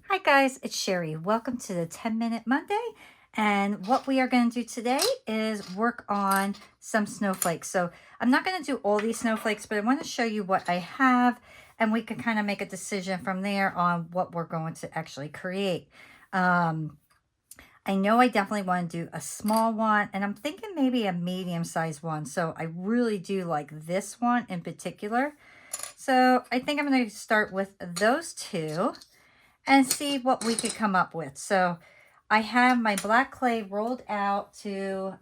Hi guys, it's Sherry. Welcome to the 10-Minute Monday. And what we are going to do today is work on some snowflakes. So I'm not going to do all these snowflakes, but I want to show you what I have, and we can kind of make a decision from there on what we're going to actually create. I know I definitely want to do a small one, and I'm thinking maybe a medium-sized one. So I really do like this one in particular. So I think I'm going to start with those two and see what we could come up with. So I have my black clay rolled out to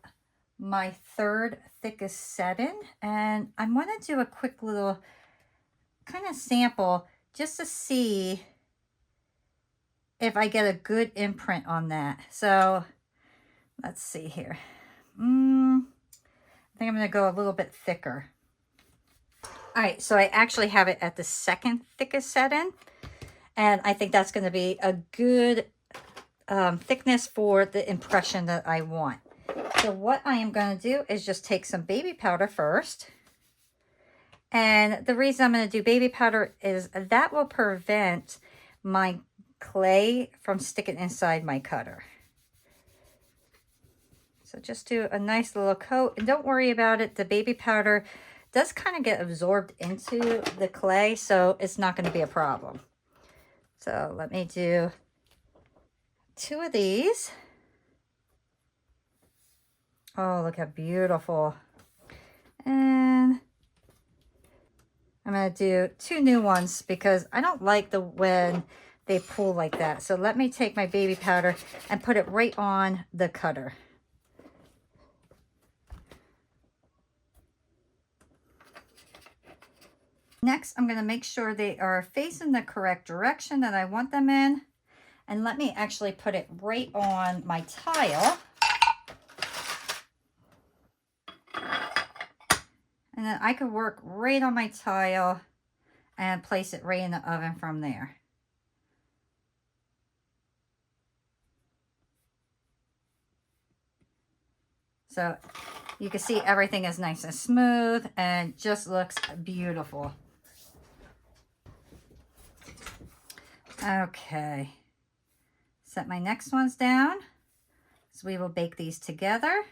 my third thickest setting, and I'm going to do a quick little kind of sample just to see if I get a good imprint on that. So let's see here. I think I'm going to go a little bit thicker. All right, so I actually have it at the second thickest setting, and I think that's going to be a good thickness for the impression that I want. So what I am going to do is just take some baby powder first. And the reason I'm going to do baby powder is that will prevent my clay from sticking inside my cutter. So just do a nice little coat, and don't worry about it. The baby powder does kind of get absorbed into the clay, so it's not going to be a problem. So let me do 2 of these. Oh, look how beautiful. And I'm going to do 2 new ones because I don't like when they pull like that. So let me take my baby powder and put it right on the cutter. Next, I'm going to make sure they are facing the correct direction that I want them in. And let me actually put it right on my tile. And then I could work right on my tile and place it right in the oven from there. So you can see everything is nice and smooth and just looks beautiful. Okay. Set my next ones down. So we will bake these together.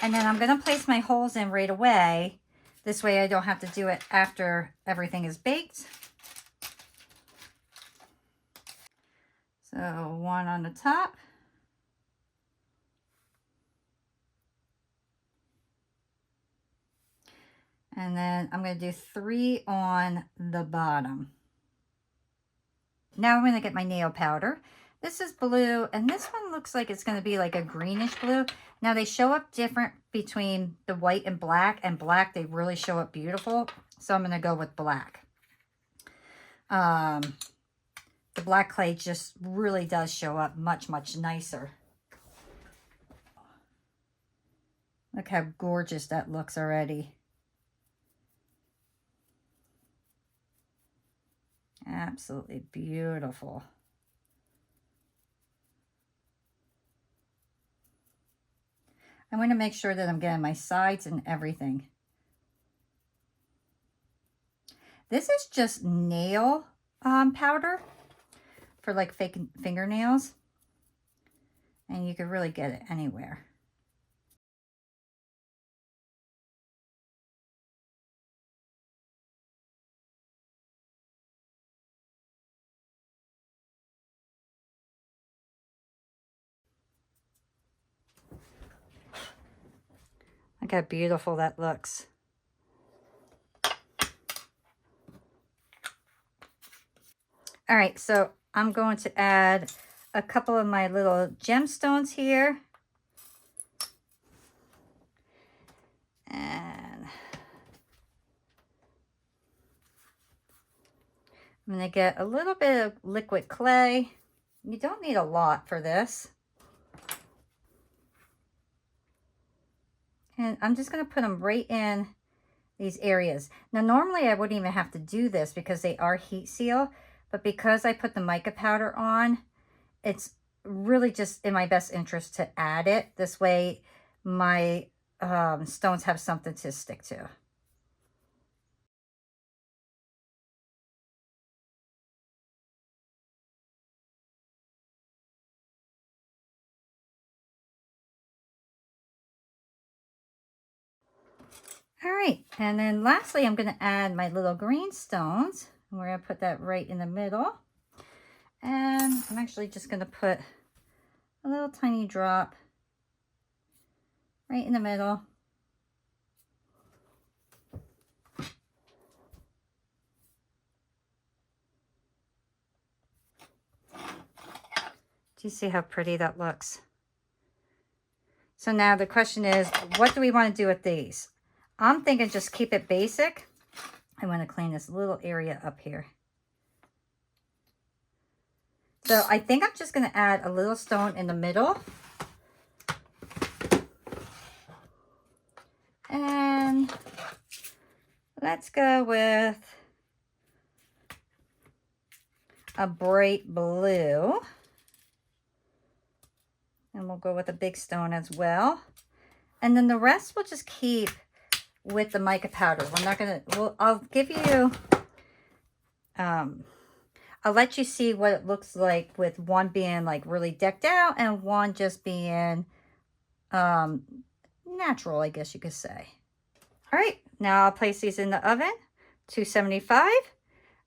And then I'm going to place my holes in right away. This way I don't have to do it after everything is baked. So 1 on the top. And then I'm going to do 3 on the bottom. Now I'm going to get my nail powder. This is blue, and this one looks like it's going to be like a greenish blue. Now they show up different between the white and black they really show up beautiful. So I'm going to go with black. The black clay just really does show up much, much nicer. Look how gorgeous that looks already. Absolutely beautiful. I want to make sure that I'm getting my sides and everything. This is just nail powder for like fake fingernails. And you can really get it anywhere. Look how beautiful that looks. All right, so I'm going to add a couple of my little gemstones here. And I'm going to get a little bit of liquid clay. You don't need a lot for this. And I'm just going to put them right in these areas. Now, normally I wouldn't even have to do this because they are heat seal. But because I put the mica powder on, it's really just in my best interest to add it. This way my stones have something to stick to. All right, and then lastly, I'm going to add my little green stones. We're going to put that right in the middle. And I'm actually just going to put a little tiny drop right in the middle. Do you see how pretty that looks? So now the question is, what do we want to do with these? I'm thinking just keep it basic. I want to clean this little area up here. So I think I'm just going to add a little stone in the middle. And let's go with a bright blue. And we'll go with a big stone as well. And then the rest we'll just keep with the mica powder. We're not going to, I'll give you, I'll let you see what it looks like with one being like really decked out and one just being natural, I guess you could say. All right, now I'll place these in the oven, 275.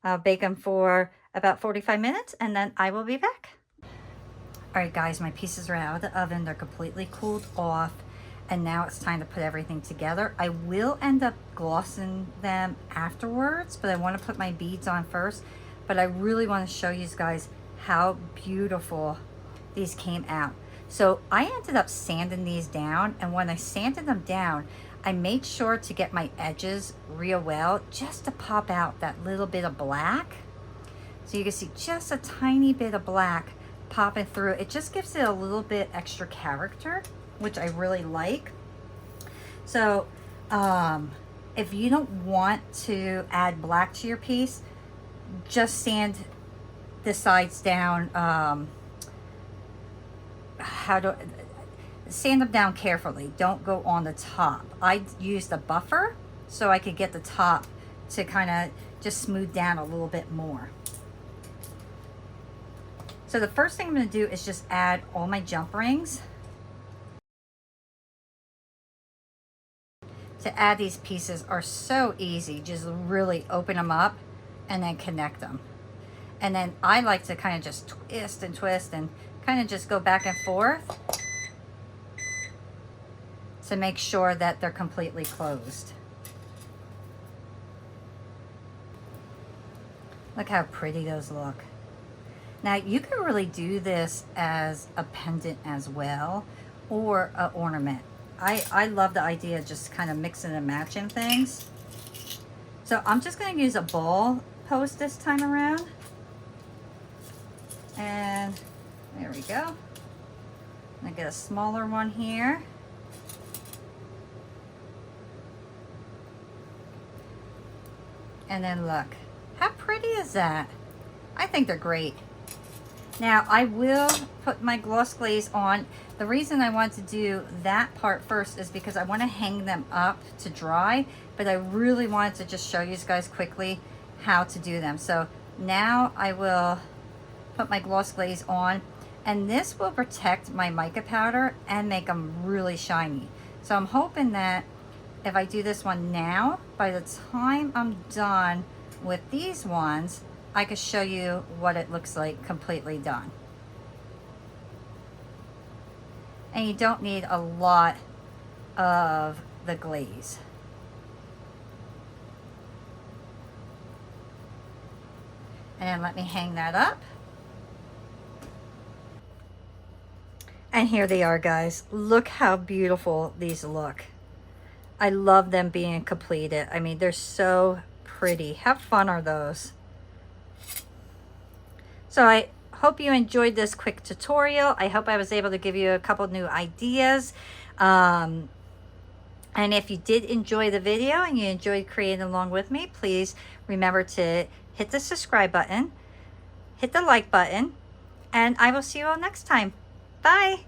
I'll bake them for about 45 minutes and then I will be back. All right, guys, my pieces are out of the oven. They're completely cooled off. And now it's time to put everything together. I will end up glossing them afterwards, but I want to put my beads on first. But I really want to show you guys how beautiful these came out. So I ended up sanding these down. And when I sanded them down, I made sure to get my edges real well, just to pop out that little bit of black. So you can see just a tiny bit of black popping through. It just gives it a little bit extra character, which I really like. So if you don't want to add black to your piece, just sand the sides down. Sand them down carefully. Don't go on the top. I used a buffer so I could get the top to kind of just smooth down a little bit more. So the first thing I'm going to do is just add all my jump rings. To add these pieces are so easy. Just really open them up and then connect them. And then I like to kind of just twist and kind of just go back and forth to make sure that they're completely closed. Look how pretty those look. Now you can really do this as a pendant as well, or an ornament. I love the idea of just kind of mixing and matching things. So I'm just going to use a ball post this time around. And there we go. I get a smaller one here. And then look, how pretty is that? I think they're great. Now I will put my gloss glaze on. The reason I want to do that part first is because I want to hang them up to dry, but I really wanted to just show you guys quickly how to do them. So now I will put my gloss glaze on, and this will protect my mica powder and make them really shiny. So I'm hoping that if I do this one now, by the time I'm done with these ones, I could show you what it looks like completely done. And you don't need a lot of the glaze. And then let me hang that up. And here they are, guys. Look how beautiful these look. I love them being completed. I mean, they're so pretty. How fun are those? So I hope you enjoyed this quick tutorial. I hope I was able to give you a couple new ideas. And if you did enjoy the video and you enjoyed creating along with me, please remember to hit the subscribe button, hit the like button, and I will see you all next time. Bye.